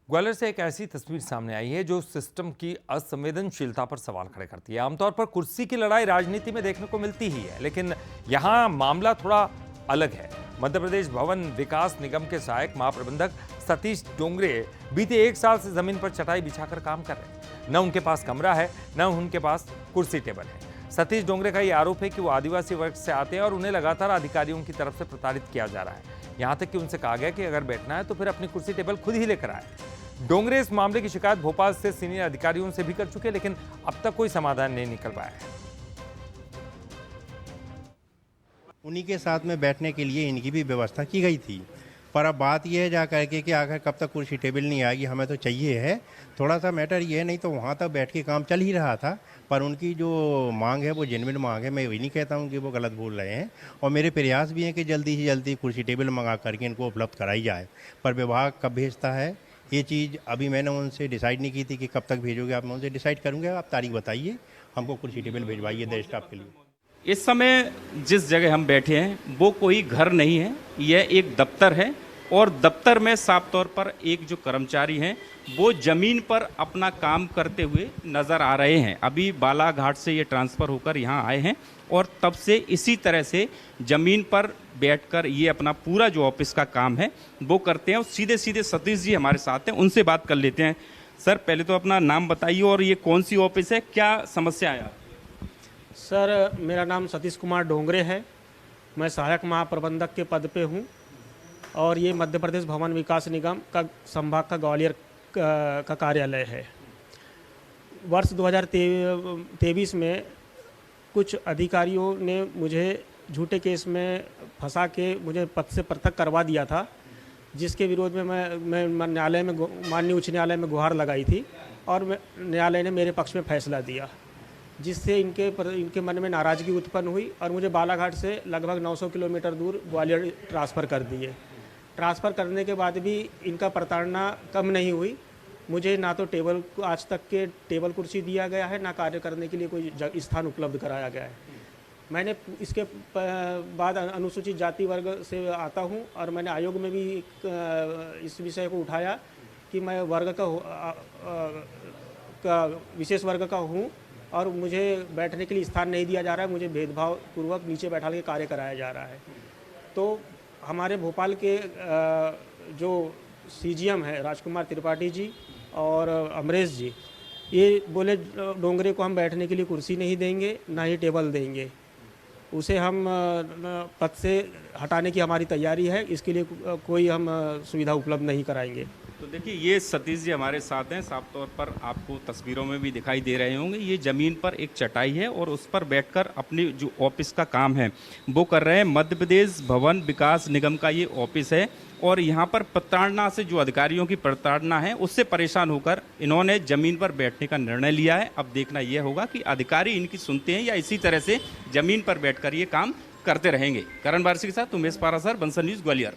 ग्वालियर से एक ऐसी तस्वीर सामने आई है जो सिस्टम की असंवेदनशीलता पर सवाल खड़े करती है। आमतौर पर कुर्सी की लड़ाई राजनीति में देखने को मिलती ही है, लेकिन यहां मामला थोड़ा अलग है। मध्य प्रदेश भवन विकास निगम के सहायक महाप्रबंधक सतीश डोंगरे बीते 1 साल से जमीन पर चटाई बिछाकर काम कर रहे हैं। न उनके पास कमरा है, न उनके पास कुर्सी टेबल है। सतीश डोंगरे का यह आरोप है कि वो आदिवासी वर्ग से आते हैं और उन्हें लगातार अधिकारियों की तरफ से प्रताड़ित किया जा रहा है। यहां तक कि उनसे कहा गया कि अगर बैठना है तो फिर अपनी कुर्सी टेबल खुद ही लेकर आए। डोंगरे इस मामले की शिकायत भोपाल से सीनियर अधिकारियों से भी कर चुके, लेकिन अब तक कोई समाधान नहीं निकल पाया है। उन्हीं के साथ में बैठने के लिए इनकी भी व्यवस्था की गई थी, पर अब बात यह है जा करके कि आखिर कब तक कुर्सी टेबल नहीं आएगी, हमें तो चाहिए है। थोड़ा सा मैटर ये है, नहीं तो वहाँ तक बैठ के काम चल ही रहा था। पर उनकी जो मांग है वो जेन्युइन मांग है, मैं वही नहीं कहता हूँ कि वो गलत बोल रहे हैं। और मेरे प्रयास भी हैं कि जल्दी से जल्दी कुर्सी टेबल मंगा करके इनको उपलब्ध कराई जाए। पर विभाग कब भेजता है ये चीज़ अभी मैंने उनसे डिसाइड नहीं की थी कि कब तक भेजोगे आप। मैं उनसे डिसाइड करूँगा, आप तारीख बताइए, हमको कुर्सी टेबल भिजवाइए द स्टाफ के लिए। इस समय जिस जगह हम बैठे हैं वो कोई घर नहीं है, यह एक दफ्तर है। और दफ्तर में साफ तौर पर एक जो कर्मचारी हैं वो जमीन पर अपना काम करते हुए नज़र आ रहे हैं। अभी बालाघाट से ये ट्रांसफ़र होकर यहाँ आए हैं और तब से इसी तरह से ज़मीन पर बैठकर ये अपना पूरा जो ऑफिस का काम है वो करते हैं। और सीधे सीधे सतीश जी हमारे साथ हैं, उनसे बात कर लेते हैं। सर, पहले तो अपना नाम बताइए और ये कौन सी ऑफिस है, क्या समस्या है? सर, मेरा नाम सतीश कुमार डोंगरे है। मैं सहायक महाप्रबंधक के पद पे हूँ और ये मध्य प्रदेश भवन विकास निगम का संभाग का ग्वालियर का कार्यालय है। वर्ष 2023 में कुछ अधिकारियों ने मुझे झूठे केस में फंसा के मुझे पद से पृथक करवा दिया था, जिसके विरोध में मैं न्यायालय में माननीय उच्च न्यायालय में गुहार लगाई थी और न्यायालय ने मेरे पक्ष में फैसला दिया, जिससे इनके मन में नाराज़गी उत्पन्न हुई और मुझे बालाघाट से लगभग 900 किलोमीटर दूर ग्वालियर ट्रांसफ़र कर दिए। ट्रांसफ़र करने के बाद भी इनका प्रताड़ना कम नहीं हुई। मुझे ना तो आज तक के टेबल कुर्सी दिया गया है, ना कार्य करने के लिए कोई स्थान उपलब्ध कराया गया है। मैंने इसके बाद अनुसूचित जाति वर्ग से आता हूं और मैंने आयोग में भी इस विषय को उठाया कि मैं विशेष वर्ग का हूं और मुझे बैठने के लिए स्थान नहीं दिया जा रहा है। मुझे भेदभाव पूर्वक नीचे बैठा के कार्य कराया जा रहा है। तो हमारे भोपाल के जो सीजीएम है राजकुमार त्रिपाठी जी और अमरेश जी, ये बोले डोंगरे को हम बैठने के लिए कुर्सी नहीं देंगे, ना ही टेबल देंगे। उसे हम पद से हटाने की हमारी तैयारी है, इसके लिए कोई हम सुविधा उपलब्ध नहीं कराएंगे। तो देखिए, ये सतीश जी हमारे साथ हैं। साफ तौर पर आपको तस्वीरों में भी दिखाई दे रहे होंगे, ये ज़मीन पर एक चटाई है और उस पर बैठकर अपने जो ऑफिस का काम है वो कर रहे हैं। मध्य प्रदेश भवन विकास निगम का ये ऑफिस है और यहाँ पर प्रताड़ना से, जो अधिकारियों की प्रताड़ना है उससे परेशान होकर इन्होंने ज़मीन पर बैठने का निर्णय लिया है। अब देखना यह होगा कि अधिकारी इनकी सुनते हैं या इसी तरह से ज़मीन पर बैठकर ये काम करते रहेंगे। करण बारसी के साथ उमेश पारासर, बंसल न्यूज़, ग्वालियर।